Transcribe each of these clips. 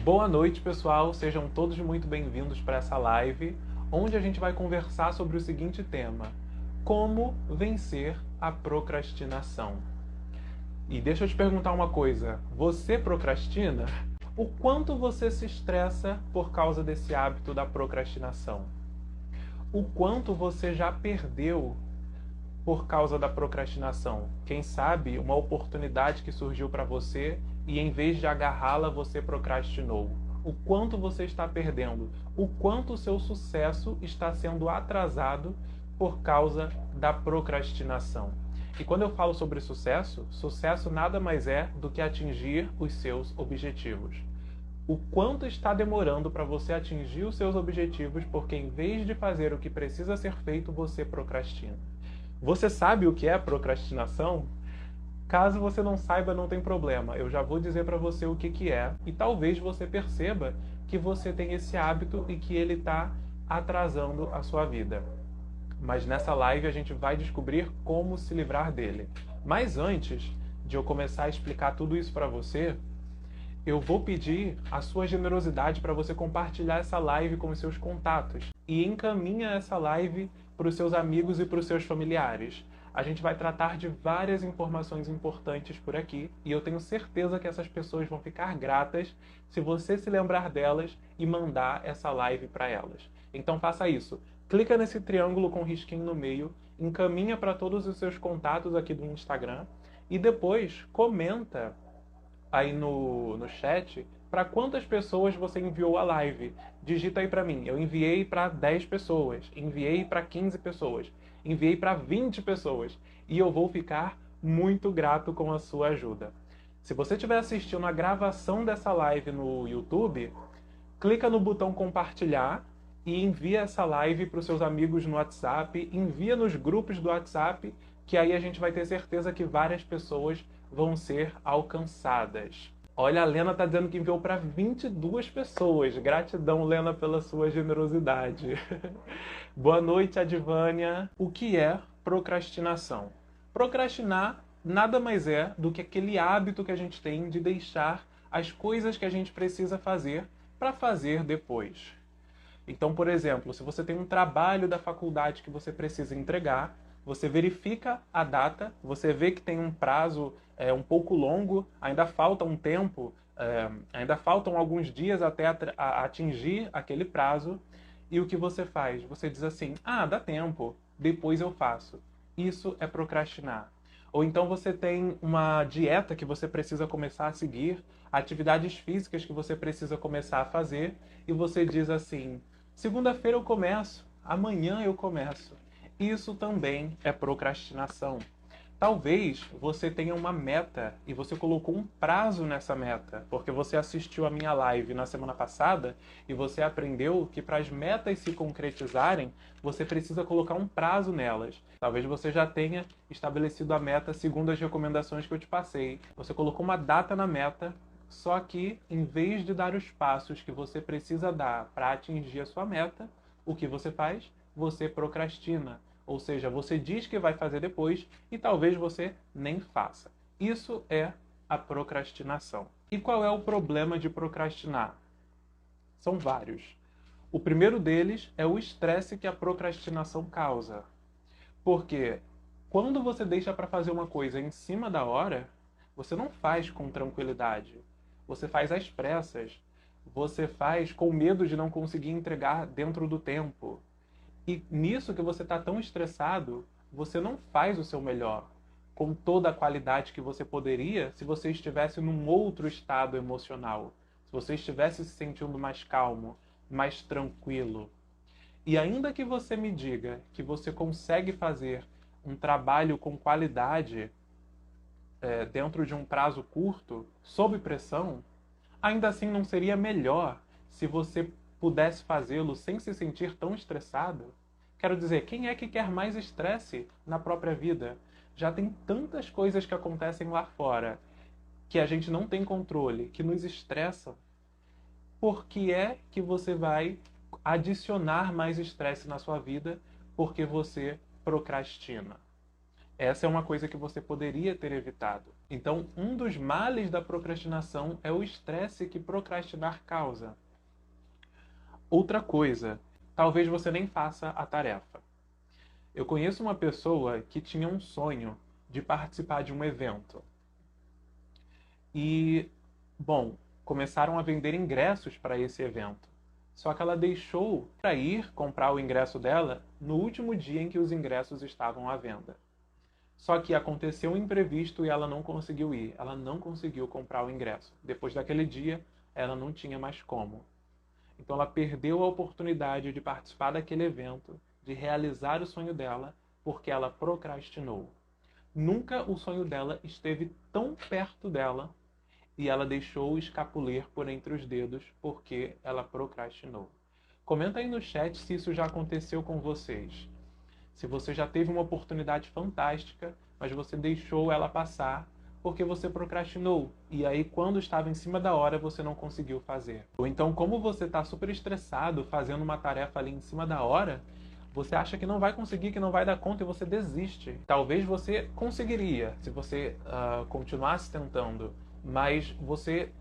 Boa noite, pessoal. Sejam todos muito bem-vindos para essa live, onde a gente vai conversar sobre o seguinte tema: como vencer a procrastinação. E deixa eu te perguntar uma coisa: você procrastina? O quanto você se estressa por causa desse hábito da procrastinação? O quanto você já perdeu por causa da procrastinação? Quem sabe uma oportunidade que surgiu para você e em vez de agarrá-la, você procrastinou. O quanto você está perdendo? O quanto o seu sucesso está sendo atrasado por causa da procrastinação? E quando eu falo sobre sucesso, sucesso nada mais é do que atingir os seus objetivos. O quanto está demorando para você atingir os seus objetivos porque em vez de fazer o que precisa ser feito, você procrastina. Você sabe o que é procrastinação? Caso você não saiba, não tem problema. Eu já vou dizer para você o que é e talvez você perceba que você tem esse hábito e que ele está atrasando a sua vida. Mas nessa live a gente vai descobrir como se livrar dele. Mas antes de eu começar a explicar tudo isso para você, eu vou pedir a sua generosidade para você compartilhar essa live com os seus contatos e encaminha essa live para os seus amigos e para os seus familiares. A gente vai tratar de várias informações importantes por aqui e eu tenho certeza que essas pessoas vão ficar gratas se você se lembrar delas e mandar essa live para elas. Então faça isso. Clica nesse triângulo com risquinho no meio, encaminha para todos os seus contatos aqui do Instagram e depois comenta aí no chat para quantas pessoas você enviou a live. Digita aí para mim. Eu enviei para 10 pessoas, enviei para 15 pessoas, enviei para 20 pessoas e eu vou ficar muito grato com a sua ajuda. Se você estiver assistindo a gravação dessa live no YouTube, clica no botão compartilhar e envia essa live para os seus amigos no WhatsApp, envia nos grupos do WhatsApp, que aí a gente vai ter certeza que várias pessoas vão ser alcançadas. Olha, a Lena está dizendo que enviou para 22 pessoas. Gratidão, Lena, pela sua generosidade. Boa noite, Advânia. O que é procrastinação? Procrastinar nada mais é do que aquele hábito que a gente tem de deixar as coisas que a gente precisa fazer para fazer depois. Então, por exemplo, se você tem um trabalho da faculdade que você precisa entregar, você verifica a data, você vê que tem um prazo um pouco longo, ainda falta um tempo, ainda faltam alguns dias até atingir aquele prazo, e o que você faz? Você diz assim, dá tempo, depois eu faço. Isso é procrastinar. Ou então você tem uma dieta que você precisa começar a seguir, atividades físicas que você precisa começar a fazer, e você diz assim, segunda-feira eu começo, amanhã eu começo. Isso também é procrastinação. Talvez você tenha uma meta e você colocou um prazo nessa meta, porque você assistiu a minha live na semana passada e você aprendeu que para as metas se concretizarem, você precisa colocar um prazo nelas. Talvez você já tenha estabelecido a meta segundo as recomendações que eu te passei. Você colocou uma data na meta, só que em vez de dar os passos que você precisa dar para atingir a sua meta, o que você faz? Você procrastina. Ou seja, você diz que vai fazer depois e talvez você nem faça. Isso é a procrastinação. E qual é o problema de procrastinar? São vários. O primeiro deles é o estresse que a procrastinação causa. Porque quando você deixa para fazer uma coisa em cima da hora, você não faz com tranquilidade. Você faz às pressas. Você faz com medo de não conseguir entregar dentro do tempo. E nisso que você está tão estressado, você não faz o seu melhor, com toda a qualidade que você poderia se você estivesse num outro estado emocional, se você estivesse se sentindo mais calmo, mais tranquilo. E ainda que você me diga que você consegue fazer um trabalho com qualidade dentro de um prazo curto, sob pressão, ainda assim não seria melhor se você pudesse fazê-lo sem se sentir tão estressado? Quero dizer, quem é que quer mais estresse na própria vida? Já tem tantas coisas que acontecem lá fora que a gente não tem controle, que nos estressam. Por que é que você vai adicionar mais estresse na sua vida porque você procrastina? Essa é uma coisa que você poderia ter evitado. Então, um dos males da procrastinação é o estresse que procrastinar causa. Outra coisa, talvez você nem faça a tarefa. Eu conheço uma pessoa que tinha um sonho de participar de um evento. E, bom, começaram a vender ingressos para esse evento. Só que ela deixou para ir comprar o ingresso dela no último dia em que os ingressos estavam à venda. Só que aconteceu um imprevisto e ela não conseguiu ir. Ela não conseguiu comprar o ingresso. Depois daquele dia, ela não tinha mais como. Então ela perdeu a oportunidade de participar daquele evento, de realizar o sonho dela, porque ela procrastinou. Nunca o sonho dela esteve tão perto dela e ela deixou escapulir por entre os dedos porque ela procrastinou. Comenta aí no chat se isso já aconteceu com vocês. Se você já teve uma oportunidade fantástica, mas você deixou ela passar porque você procrastinou. E aí, quando estava em cima da hora, você não conseguiu fazer. Ou então, como você está super estressado fazendo uma tarefa ali em cima da hora, você acha que não vai conseguir, que não vai dar conta e você desiste. Talvez você conseguiria, se você continuasse tentando, mas você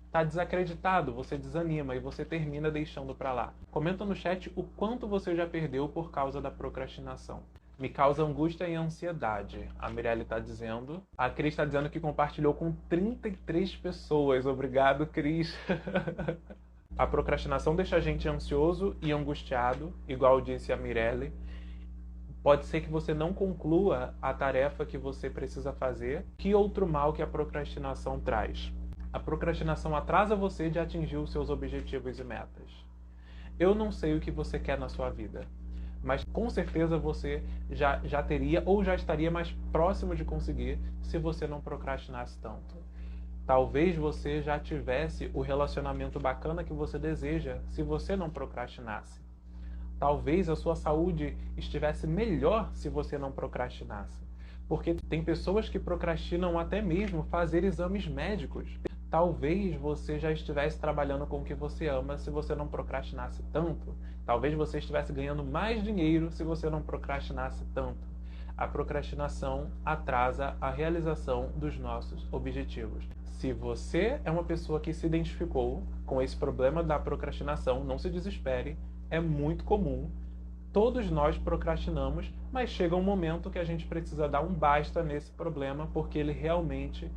está desacreditado, você desanima e você termina deixando para lá. Comenta no chat o quanto você já perdeu por causa da procrastinação. Me causa angústia e ansiedade, a Mirelle está dizendo. A Cris está dizendo que compartilhou com 33 pessoas. Obrigado, Cris. A procrastinação deixa a gente ansioso e angustiado, igual disse a Mirelle. Pode ser que você não conclua a tarefa que você precisa fazer. Que outro mal que a procrastinação traz? A procrastinação atrasa você de atingir os seus objetivos e metas. Eu não sei o que você quer na sua vida, mas com certeza você já teria ou já estaria mais próximo de conseguir se você não procrastinasse tanto. Talvez você já tivesse o relacionamento bacana que você deseja se você não procrastinasse. Talvez a sua saúde estivesse melhor se você não procrastinasse. Porque tem pessoas que procrastinam até mesmo fazer exames médicos. Talvez você já estivesse trabalhando com o que você ama se você não procrastinasse tanto. Talvez você estivesse ganhando mais dinheiro se você não procrastinasse tanto. A procrastinação atrasa a realização dos nossos objetivos. Se você é uma pessoa que se identificou com esse problema da procrastinação, não se desespere, é muito comum. Todos nós procrastinamos, mas chega um momento que a gente precisa dar um basta nesse problema, porque ele realmente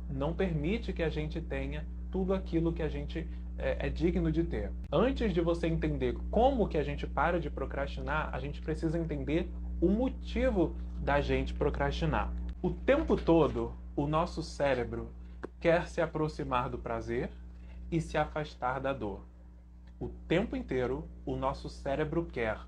não permite que a gente tenha tudo aquilo que a gente é digno de ter. Antes de você entender como que a gente para de procrastinar, a gente precisa entender o motivo da gente procrastinar. O tempo todo, o nosso cérebro quer se aproximar do prazer e se afastar da dor. O tempo inteiro, o nosso cérebro quer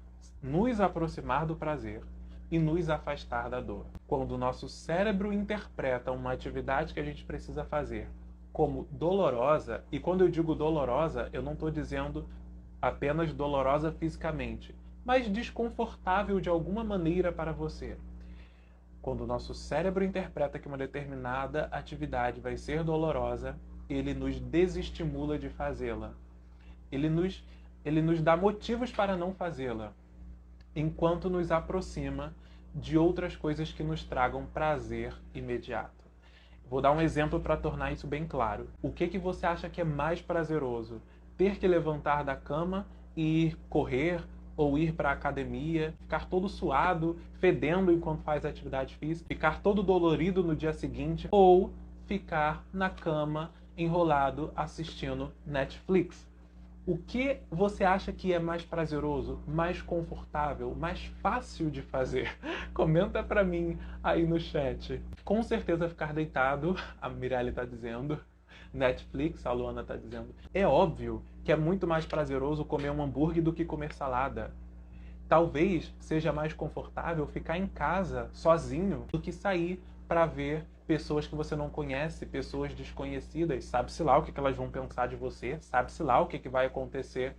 nos aproximar do prazer e nos afastar da dor. Quando o nosso cérebro interpreta uma atividade que a gente precisa fazer como dolorosa, e quando eu digo dolorosa, eu não estou dizendo apenas dolorosa fisicamente, mas desconfortável de alguma maneira para você. Quando o nosso cérebro interpreta que uma determinada atividade vai ser dolorosa, ele nos desestimula de fazê-la. Ele nos dá motivos para não fazê-la, enquanto nos aproxima de outras coisas que nos tragam prazer imediato. Vou dar um exemplo para tornar isso bem claro. O que você acha que é mais prazeroso? Ter que levantar da cama e ir correr ou ir para a academia, ficar todo suado, fedendo enquanto faz atividade física, ficar todo dolorido no dia seguinte, ou ficar na cama enrolado assistindo Netflix? O que você acha que é mais prazeroso, mais confortável, mais fácil de fazer? Comenta pra mim aí no chat. Com certeza ficar deitado, a Mirelle está dizendo. Netflix, a Luana está dizendo. É óbvio que é muito mais prazeroso comer um hambúrguer do que comer salada. Talvez seja mais confortável ficar em casa sozinho do que sair para ver pessoas que você não conhece, pessoas desconhecidas. Sabe-se lá o que elas vão pensar de você, sabe-se lá o que vai acontecer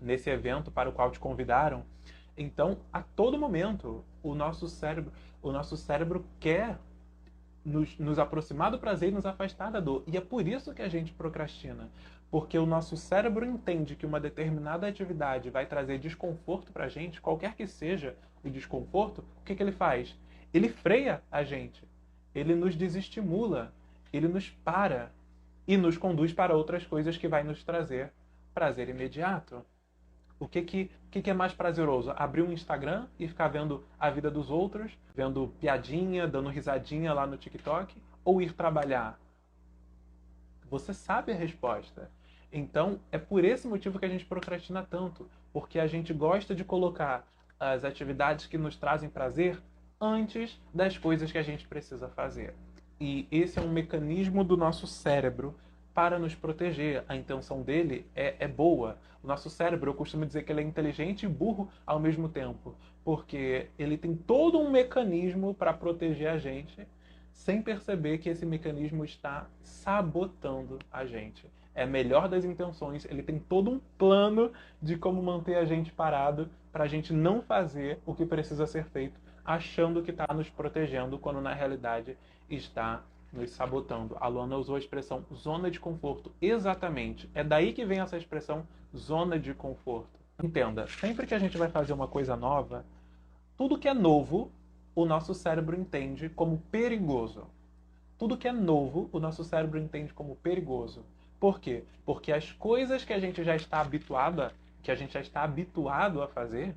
nesse evento para o qual te convidaram. Então, a todo momento, o nosso cérebro quer nos aproximar do prazer e nos afastar da dor. E é por isso que a gente procrastina. Porque o nosso cérebro entende que uma determinada atividade vai trazer desconforto pra gente, qualquer que seja o desconforto, o que ele faz? Ele freia a gente. ele nos desestimula, ele nos para e nos conduz para outras coisas que vai nos trazer prazer imediato. O que é mais prazeroso? Abrir um Instagram e ficar vendo a vida dos outros, vendo piadinha, dando risadinha lá no TikTok? Ou ir trabalhar? Você sabe a resposta. Então, é por esse motivo que a gente procrastina tanto. Porque a gente gosta de colocar as atividades que nos trazem prazer antes das coisas que a gente precisa fazer. E esse é um mecanismo do nosso cérebro para nos proteger. A intenção dele é boa. O nosso cérebro, eu costumo dizer que ele é inteligente e burro ao mesmo tempo, porque ele tem todo um mecanismo para proteger a gente, sem perceber que esse mecanismo está sabotando a gente. É a melhor das intenções, ele tem todo um plano de como manter a gente parado para a gente não fazer o que precisa ser feito, achando que está nos protegendo, quando na realidade está nos sabotando. A Luana usou a expressão zona de conforto. Exatamente. É daí que vem essa expressão zona de conforto. Entenda, sempre que a gente vai fazer uma coisa nova, tudo que é novo, o nosso cérebro entende como perigoso. Tudo que é novo, o nosso cérebro entende como perigoso. Por quê? Porque as coisas que a gente já está habituado a fazer,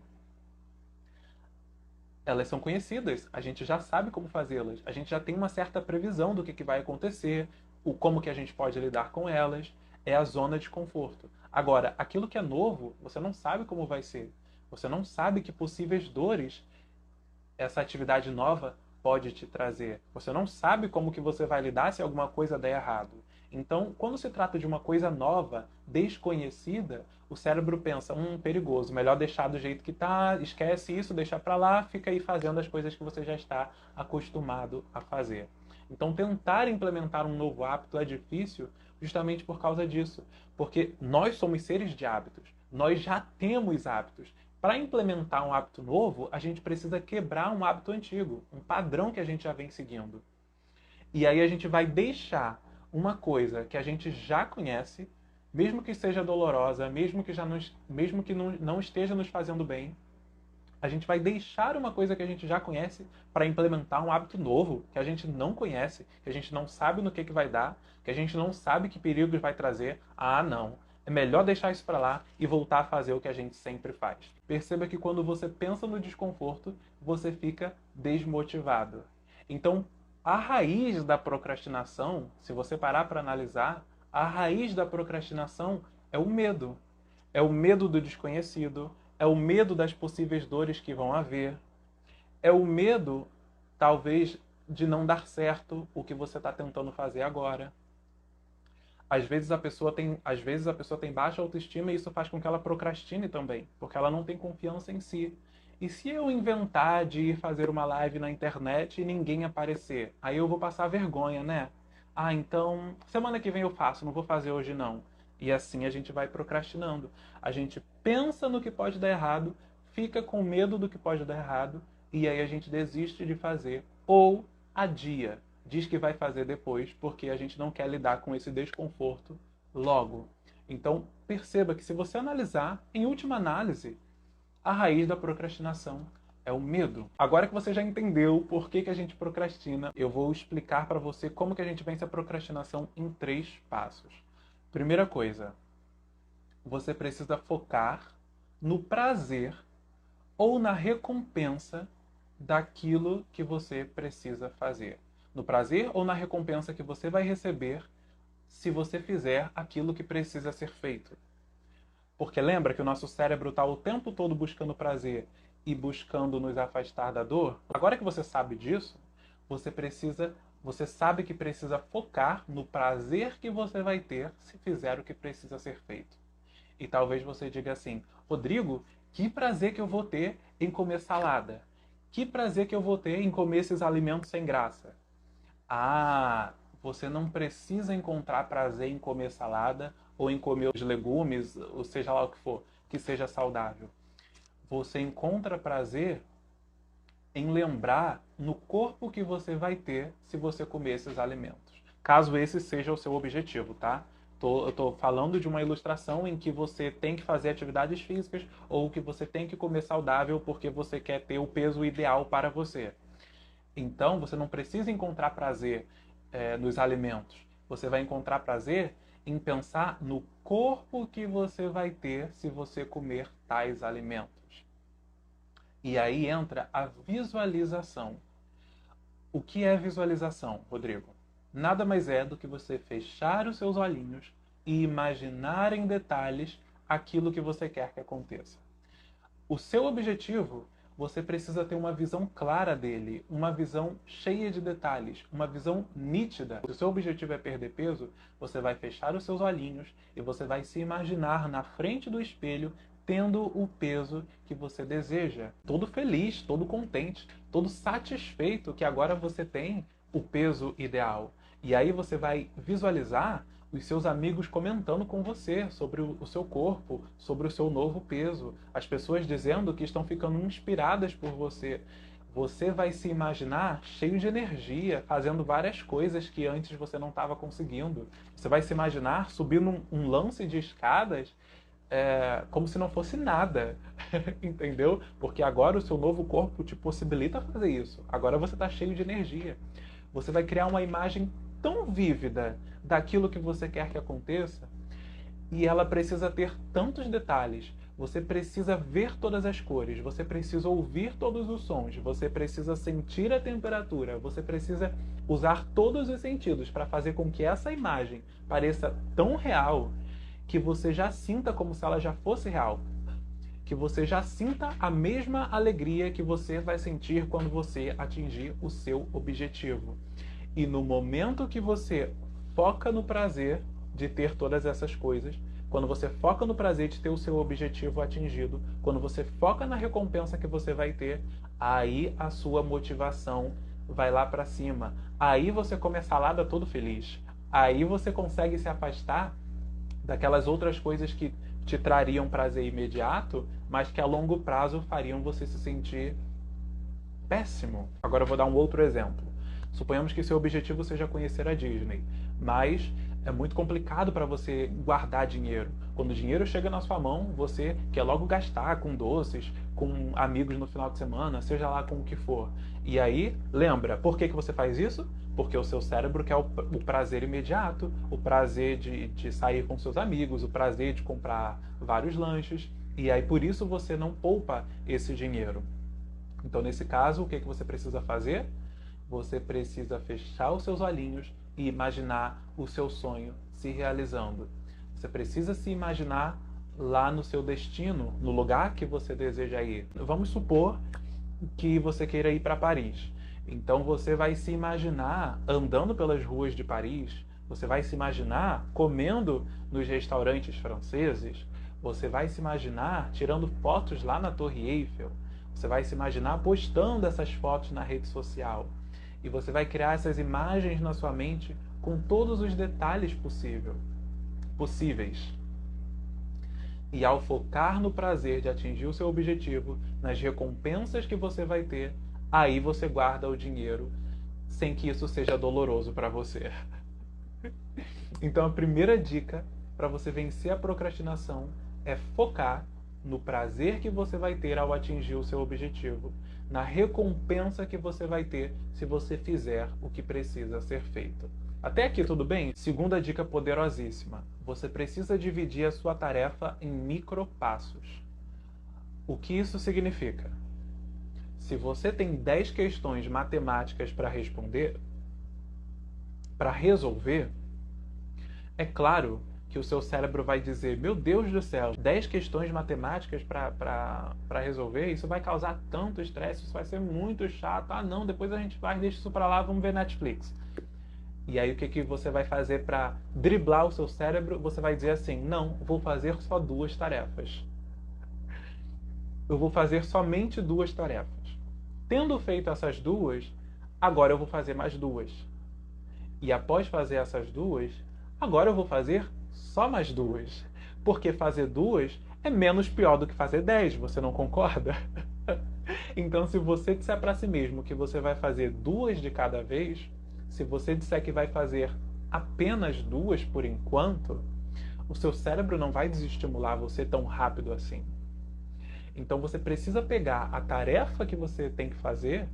elas são conhecidas, a gente já sabe como fazê-las, a gente já tem uma certa previsão do que vai acontecer, como que a gente pode lidar com elas, é a zona de conforto. Agora, aquilo que é novo, você não sabe como vai ser, você não sabe que possíveis dores essa atividade nova pode te trazer, você não sabe como que você vai lidar se alguma coisa der errado. Então, quando se trata de uma coisa nova, desconhecida, o cérebro pensa, perigoso, melhor deixar do jeito que tá, esquece isso, deixa pra lá, fica aí fazendo as coisas que você já está acostumado a fazer. Então, tentar implementar um novo hábito é difícil justamente por causa disso, porque nós somos seres de hábitos, nós já temos hábitos. Para implementar um hábito novo, a gente precisa quebrar um hábito antigo, um padrão que a gente já vem seguindo. E aí a gente vai deixar uma coisa que a gente já conhece, mesmo que seja dolorosa, mesmo que não esteja nos fazendo bem, a gente vai deixar uma coisa que a gente já conhece para implementar um hábito novo que a gente não conhece, que a gente não sabe no que vai dar, que a gente não sabe que perigos vai trazer. Ah, não. É melhor deixar isso para lá e voltar a fazer o que a gente sempre faz. Perceba que quando você pensa no desconforto, você fica desmotivado. Então, a raiz da procrastinação, se você parar para analisar, a raiz da procrastinação é o medo. É o medo do desconhecido, é o medo das possíveis dores que vão haver, é o medo, talvez, de não dar certo o que você está tentando fazer agora. Às vezes a pessoa tem baixa autoestima e isso faz com que ela procrastine também, porque ela não tem confiança em si. E se eu inventar de ir fazer uma live na internet e ninguém aparecer? Aí eu vou passar vergonha, né? Ah, então semana que vem eu faço, não vou fazer hoje não. E assim a gente vai procrastinando. A gente pensa no que pode dar errado, fica com medo do que pode dar errado, e aí a gente desiste de fazer ou adia. Diz que vai fazer depois, porque a gente não quer lidar com esse desconforto logo. Então, perceba que se você analisar, em última análise, a raiz da procrastinação é o medo. Agora que você já entendeu por que a gente procrastina, eu vou explicar para você como que a gente vence a procrastinação em 3 passos. Primeira coisa, você precisa focar no prazer ou na recompensa daquilo que você precisa fazer. No prazer ou na recompensa que você vai receber se você fizer aquilo que precisa ser feito. Porque lembra que o nosso cérebro está o tempo todo buscando prazer e buscando nos afastar da dor? Agora que você sabe disso, você sabe que precisa focar no prazer que você vai ter se fizer o que precisa ser feito. E talvez você diga assim, Rodrigo, que prazer que eu vou ter em comer salada? Que prazer que eu vou ter em comer esses alimentos sem graça? Ah, você não precisa encontrar prazer em comer salada ou em comer os legumes, ou seja lá o que for, que seja saudável. Você encontra prazer em lembrar no corpo que você vai ter se você comer esses alimentos. Caso esse seja o seu objetivo, tá? Eu tô falando de uma ilustração em que você tem que fazer atividades físicas ou que você tem que comer saudável porque você quer ter o peso ideal para você. Então, você não precisa encontrar prazer nos alimentos. Você vai encontrar prazer em pensar no corpo que você vai ter se você comer tais alimentos. E aí entra a visualização. O que é visualização, Rodrigo? Nada mais é do que você fechar os seus olhinhos e imaginar em detalhes aquilo que você quer que aconteça. O seu objetivo, você precisa ter uma visão clara dele, uma visão cheia de detalhes, uma visão nítida. Se o seu objetivo é perder peso, você vai fechar os seus olhinhos e você vai se imaginar na frente do espelho tendo o peso que você deseja. Todo feliz, todo contente, todo satisfeito que agora você tem o peso ideal. E aí você vai visualizar os seus amigos comentando com você sobre o seu corpo, sobre o seu novo peso, as pessoas dizendo que estão ficando inspiradas por você. Você vai se imaginar cheio de energia, fazendo várias coisas que antes você não estava conseguindo. Você vai se imaginar subindo um lance de escadas como se não fosse nada, entendeu? Porque agora o seu novo corpo te possibilita fazer isso. Agora você está cheio de energia. Você vai criar uma imagem tão vívida daquilo que você quer que aconteça, e ela precisa ter tantos detalhes. Você precisa ver todas as cores, você precisa ouvir todos os sons, você precisa sentir a temperatura, você precisa usar todos os sentidos para fazer com que essa imagem pareça tão real que você já sinta como se ela já fosse real. Que você já sinta a mesma alegria que você vai sentir quando você atingir o seu objetivo. E no momento que você foca no prazer de ter todas essas coisas, quando você foca no prazer de ter o seu objetivo atingido, quando você foca na recompensa que você vai ter, aí a sua motivação vai lá para cima. Aí você começa a lada todo feliz. Aí você consegue se afastar daquelas outras coisas que te trariam prazer imediato, mas que a longo prazo fariam você se sentir péssimo. Agora eu vou dar um outro exemplo. Suponhamos que seu objetivo seja conhecer a Disney, mas é muito complicado para você guardar dinheiro. Quando o dinheiro chega na sua mão, você quer logo gastar com doces, com amigos no final de semana, seja lá com o que for. E aí, lembra, por que você faz isso? Porque o seu cérebro quer o prazer imediato, o prazer de sair com seus amigos, o prazer de comprar vários lanches. E aí, por isso, você não poupa esse dinheiro. Então, nesse caso, o que você precisa fazer? Você precisa fechar os seus olhinhos e imaginar o seu sonho se realizando. Você precisa se imaginar lá no seu destino, no lugar que você deseja ir. Vamos supor que você queira ir para Paris. Então você vai se imaginar andando pelas ruas de Paris, você vai se imaginar comendo nos restaurantes franceses, você vai se imaginar tirando fotos lá na Torre Eiffel, você vai se imaginar postando essas fotos na rede social. E você vai criar essas imagens na sua mente com todos os detalhes possíveis. E ao focar no prazer de atingir o seu objetivo, nas recompensas que você vai ter, aí você guarda o dinheiro sem que isso seja doloroso para você. Então a primeira dica para você vencer a procrastinação é focar no prazer que você vai ter ao atingir o seu objetivo, na recompensa que você vai ter se você fizer o que precisa ser feito. Até aqui tudo bem? Segunda dica poderosíssima. Você precisa dividir a sua tarefa em micropassos. O que isso significa? Se você tem 10 questões matemáticas para responder, para resolver, é claro que o seu cérebro vai dizer: meu Deus do céu, 10 questões matemáticas para resolver, isso vai causar tanto estresse, isso vai ser muito chato. Ah não, depois a gente vai, deixa isso para lá, vamos ver Netflix. E aí o que você vai fazer para driblar o seu cérebro? Você vai dizer assim: não, vou fazer só 2 tarefas. Eu vou fazer somente 2 tarefas. Tendo feito essas 2, agora eu vou fazer mais 2. E após fazer essas 2, agora eu vou fazer só mais 2. Porque fazer 2 é menos pior do que fazer 10, você não concorda? Então, se você disser para si mesmo que você vai fazer 2 de cada vez, se você disser que vai fazer apenas 2 por enquanto, o seu cérebro não vai desestimular você tão rápido assim. Então você precisa pegar a tarefa que você tem que fazer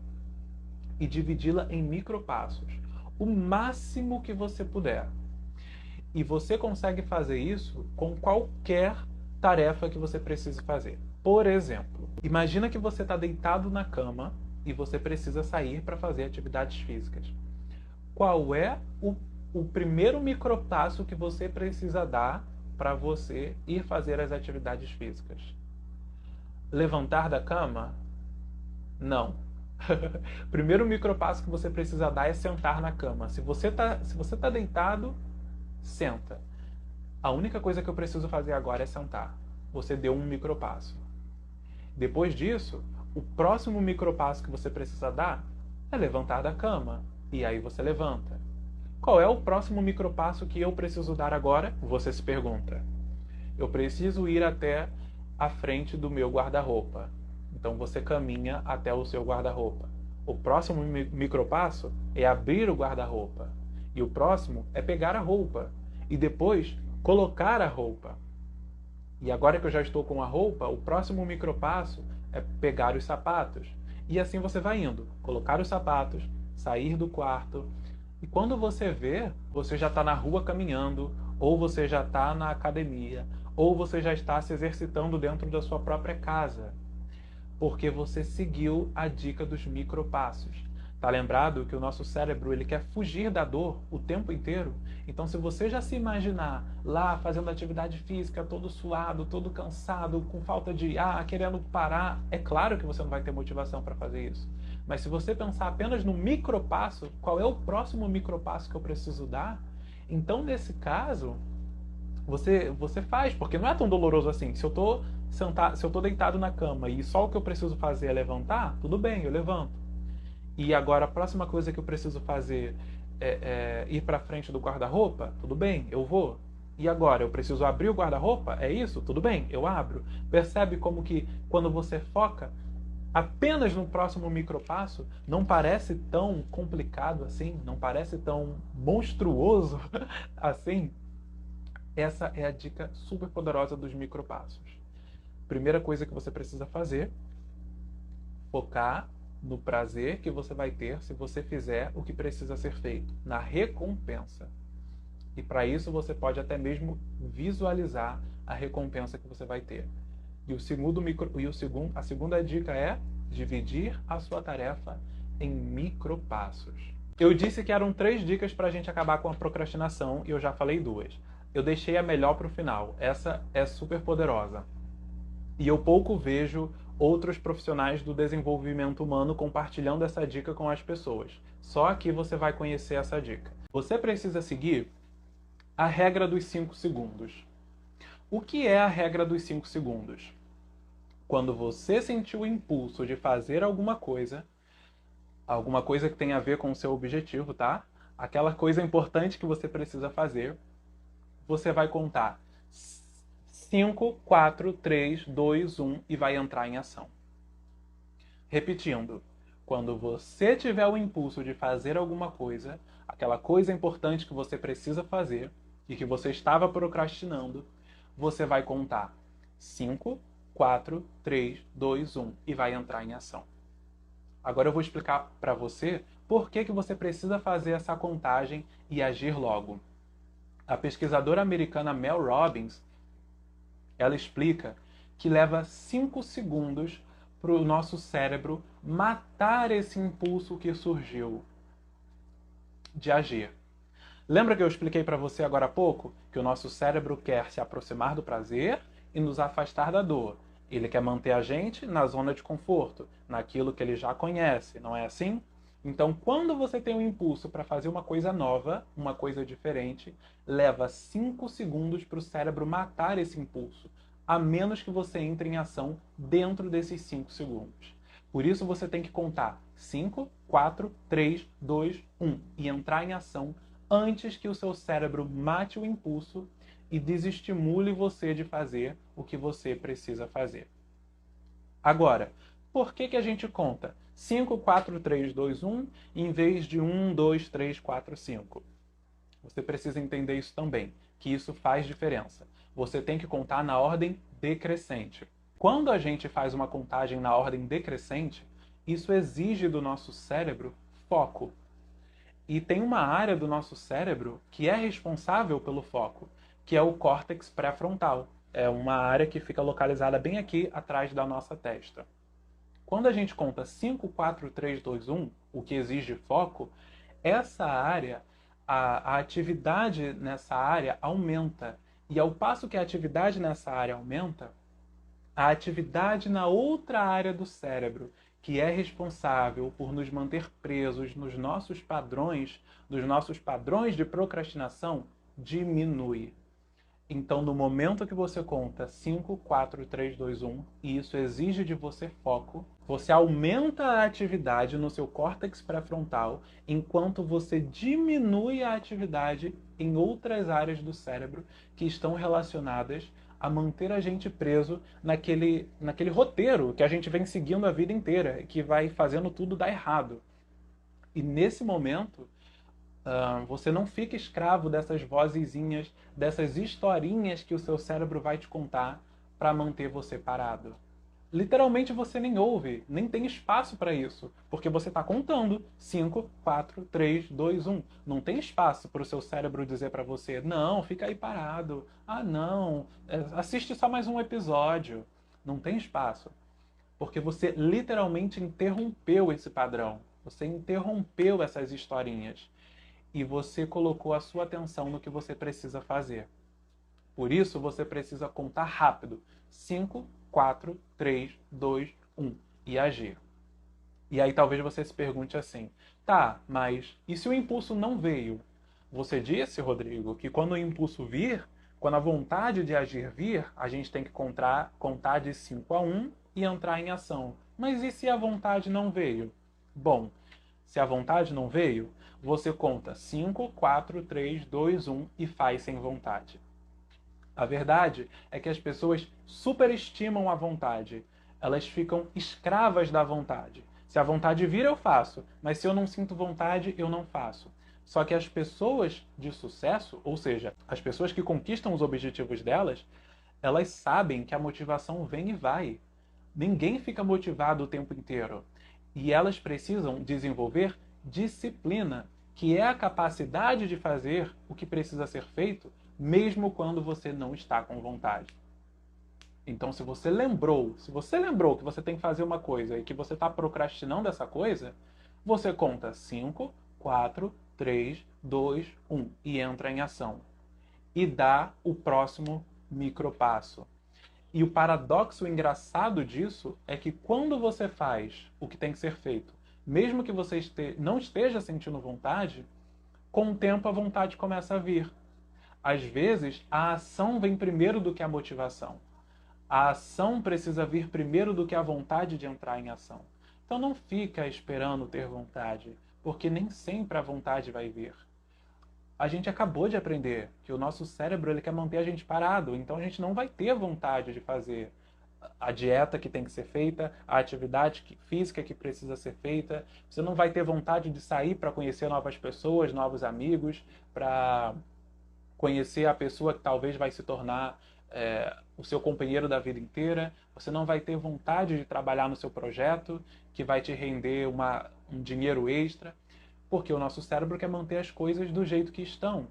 e dividi-la em micropassos, o máximo que você puder. E você consegue fazer isso com qualquer tarefa que você precise fazer. Por exemplo, imagina que você está deitado na cama e você precisa sair para fazer atividades físicas. Qual é o primeiro micropasso que você precisa dar para você ir fazer as atividades físicas? Levantar da cama? Não. O primeiro micropasso que você precisa dar é sentar na cama. Se você tá deitado, senta. A única coisa que eu preciso fazer agora é sentar. Você deu um micropasso. Depois disso, o próximo micropasso que você precisa dar é levantar da cama. E aí você levanta. Qual é o próximo micropasso que eu preciso dar agora? Você se pergunta. Eu preciso ir até a frente do meu guarda-roupa. Então você caminha até o seu guarda-roupa. O próximo micropasso é abrir o guarda-roupa. E o próximo é pegar a roupa. E depois colocar a roupa. E agora que eu já estou com a roupa, o próximo micropasso é pegar os sapatos. E assim você vai indo. Colocar os sapatos, sair do quarto. E quando você vê, você já está na rua caminhando, ou você já está na academia, ou você já está se exercitando dentro da sua própria casa. Porque você seguiu a dica dos micropassos. Tá lembrado que o nosso cérebro ele quer fugir da dor o tempo inteiro? Então, se você já se imaginar lá fazendo atividade física, todo suado, todo cansado, com falta de ar, querendo parar, é claro que você não vai ter motivação para fazer isso. Mas se você pensar apenas no micropasso, qual é o próximo micropasso que eu preciso dar? Então, nesse caso, você faz, porque não é tão doloroso assim. Se eu tô deitado na cama e só o que eu preciso fazer é levantar, tudo bem, eu levanto. E agora a próxima coisa que eu preciso fazer é ir para frente do guarda-roupa? Tudo bem, eu vou. E agora eu preciso abrir o guarda-roupa? É isso? Tudo bem, eu abro. Percebe como que quando você foca apenas no próximo micropasso, não parece tão complicado assim, não parece tão monstruoso assim? Essa é a dica super poderosa dos micropassos. Primeira coisa que você precisa fazer, focar no prazer que você vai ter se você fizer o que precisa ser feito, na recompensa. E para isso você pode até mesmo visualizar a recompensa que você vai ter. E a segunda dica é dividir a sua tarefa em micropassos. Eu disse que eram 3 dicas para a gente acabar com a procrastinação e eu já falei 2. Eu deixei a melhor para o final. Essa é super poderosa. E eu pouco vejo outros profissionais do desenvolvimento humano compartilhando essa dica com as pessoas. Só aqui você vai conhecer essa dica. Você precisa seguir a regra dos 5 segundos. O que é a regra dos 5 segundos? Quando você sentiu o impulso de fazer alguma coisa que tem a ver com o seu objetivo, tá? Aquela coisa importante que você precisa fazer, você vai contar 5, 4, 3, 2, 1 e vai entrar em ação. Repetindo, quando você tiver o impulso de fazer alguma coisa, aquela coisa importante que você precisa fazer e que você estava procrastinando, você vai contar 5, 4, 3, 2, 1 e vai entrar em ação. Agora eu vou explicar para você por que você precisa fazer essa contagem e agir logo. A pesquisadora americana Mel Robbins, ela explica que leva 5 segundos para o nosso cérebro matar esse impulso que surgiu de agir. Lembra que eu expliquei para você agora há pouco que o nosso cérebro quer se aproximar do prazer e nos afastar da dor? Ele quer manter a gente na zona de conforto, naquilo que ele já conhece, não é assim? Então, quando você tem um impulso para fazer uma coisa nova, uma coisa diferente, leva 5 segundos para o cérebro matar esse impulso, a menos que você entre em ação dentro desses 5 segundos. Por isso você tem que contar 5, 4, 3, 2, 1 e entrar em ação antes que o seu cérebro mate o impulso e desestimule você de fazer o que você precisa fazer. Agora, por que a gente conta 5, 4, 3, 2, 1 em vez de 1, 2, 3, 4, 5? Você precisa entender isso também, que isso faz diferença. Você tem que contar na ordem decrescente. Quando a gente faz uma contagem na ordem decrescente, Isso exige do nosso cérebro foco. E tem uma área do nosso cérebro que é responsável pelo foco, que é o córtex pré-frontal. É uma área que fica localizada bem aqui atrás da nossa testa. Quando a gente conta 5, 4, 3, 2, 1, o que exige foco, essa área, a atividade nessa área aumenta. E ao passo que a atividade nessa área aumenta, a atividade na outra área do cérebro, que é responsável por nos manter presos nos nossos padrões, dos nossos padrões de procrastinação, diminui. Então, no momento que você conta 5, 4, 3, 2, 1, e isso exige de você foco, você aumenta a atividade no seu córtex pré-frontal, enquanto você diminui a atividade em outras áreas do cérebro que estão relacionadas a manter a gente preso naquele roteiro que a gente vem seguindo a vida inteira, que vai fazendo tudo dar errado. E nesse momento, você não fica escravo dessas vozezinhas, dessas historinhas que o seu cérebro vai te contar para manter você parado. Literalmente você nem ouve, nem tem espaço para isso, porque você está contando 5, 4, 3, 2, 1. Não tem espaço para o seu cérebro dizer para você, não, fica aí parado. Ah, não, assiste só mais um episódio. Não tem espaço, porque você literalmente interrompeu esse padrão. Você interrompeu essas historinhas e você colocou a sua atenção no que você precisa fazer. Por isso, você precisa contar rápido. 5, 4, 3, 2, 1 e agir. E aí talvez você se pergunte assim, tá, mas e se o impulso não veio? Você disse, Rodrigo, que quando o impulso vir, quando a vontade de agir vir, a gente tem que contar de 5 a 1 e entrar em ação. Mas e se a vontade não veio? Bom, se a vontade não veio, você conta 5, 4, 3, 2, 1 e faz sem vontade. A verdade é que as pessoas superestimam a vontade. Elas ficam escravas da vontade. Se a vontade vir, eu faço, mas se eu não sinto vontade, eu não faço. Só que as pessoas de sucesso, ou seja, as pessoas que conquistam os objetivos delas, elas sabem que a motivação vem e vai. Ninguém fica motivado o tempo inteiro. E elas precisam desenvolver disciplina, que é a capacidade de fazer o que precisa ser feito, mesmo quando você não está com vontade. Então, se você lembrou que você tem que fazer uma coisa e que você está procrastinando essa coisa, você conta 5, 4, 3, 2, 1 e entra em ação. E dá o próximo micropasso. E o paradoxo engraçado disso é que quando você faz o que tem que ser feito, mesmo que você não esteja sentindo vontade, com o tempo a vontade começa a vir. Às vezes, a ação vem primeiro do que a motivação. A ação precisa vir primeiro do que a vontade de entrar em ação. Então não fica esperando ter vontade, porque nem sempre a vontade vai vir. A gente acabou de aprender que o nosso cérebro ele quer manter a gente parado, então a gente não vai ter vontade de fazer a dieta que tem que ser feita, a atividade física que precisa ser feita. Você não vai ter vontade de sair para conhecer novas pessoas, novos amigos, para conhecer a pessoa que talvez vai se tornar o seu companheiro da vida inteira. Você não vai ter vontade de trabalhar no seu projeto, que vai te render um dinheiro extra, porque o nosso cérebro quer manter as coisas do jeito que estão.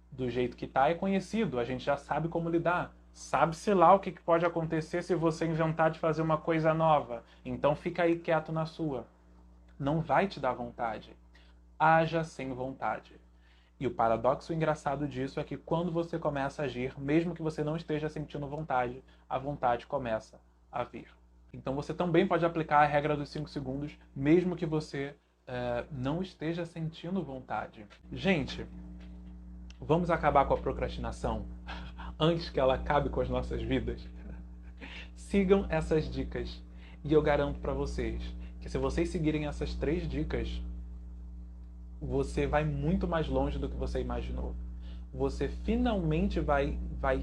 Do jeito que está é conhecido, a gente já sabe como lidar. Sabe-se lá o que pode acontecer se você inventar de fazer uma coisa nova. Então fica aí quieto na sua. Não vai te dar vontade. Haja sem vontade. E o paradoxo engraçado disso é que quando você começa a agir, mesmo que você não esteja sentindo vontade, a vontade começa a vir. Então você também pode aplicar a regra dos 5 segundos, mesmo que você não esteja sentindo vontade. Gente, vamos acabar com a procrastinação antes que ela acabe com as nossas vidas? Sigam essas dicas e eu garanto para vocês que se vocês seguirem essas 3 dicas, você vai muito mais longe do que você imaginou. Você finalmente vai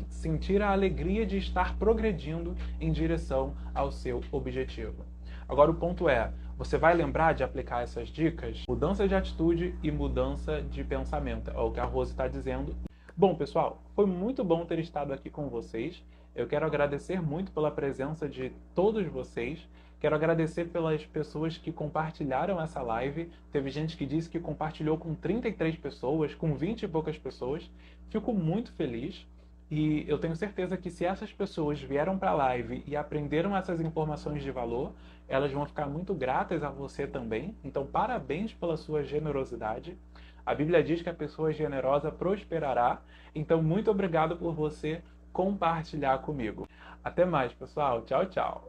sentir a alegria de estar progredindo em direção ao seu objetivo. Agora o ponto é, você vai lembrar de aplicar essas dicas? Mudança de atitude e mudança de pensamento, é o que a Rose está dizendo. Bom, pessoal, foi muito bom ter estado aqui com vocês. Eu quero agradecer muito pela presença de todos vocês. Quero agradecer pelas pessoas que compartilharam essa live. Teve gente que disse que compartilhou com 33 pessoas, com 20 e poucas pessoas. Fico muito feliz. E eu tenho certeza que se essas pessoas vieram para a live e aprenderam essas informações de valor, elas vão ficar muito gratas a você também. Então, parabéns pela sua generosidade. A Bíblia diz que a pessoa generosa prosperará. Então, muito obrigado por você compartilhar comigo. Até mais, pessoal. Tchau, tchau.